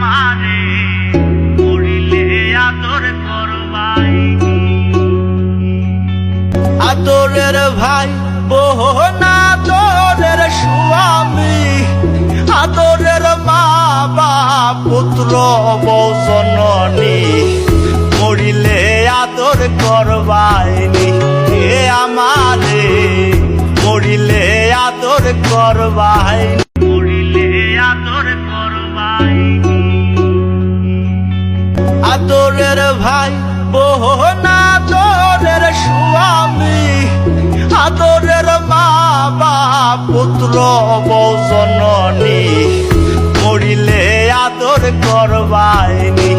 আমারে মরিলে আদর করবাইনি। আদরের ভাই বোন আদরের স্বামী আদরের মা বাপ পুত্র বৌ জননী মরিলে আদর করবাইনি। এ আমারে মরিলে আদর করবাইনি। মরিলে আদর করবাইনি। আদরের ভাই বোন আদরের স্বামী আদরের মা বাপ পুত্র বৌ জননী মরিলে আদর করবাইনি।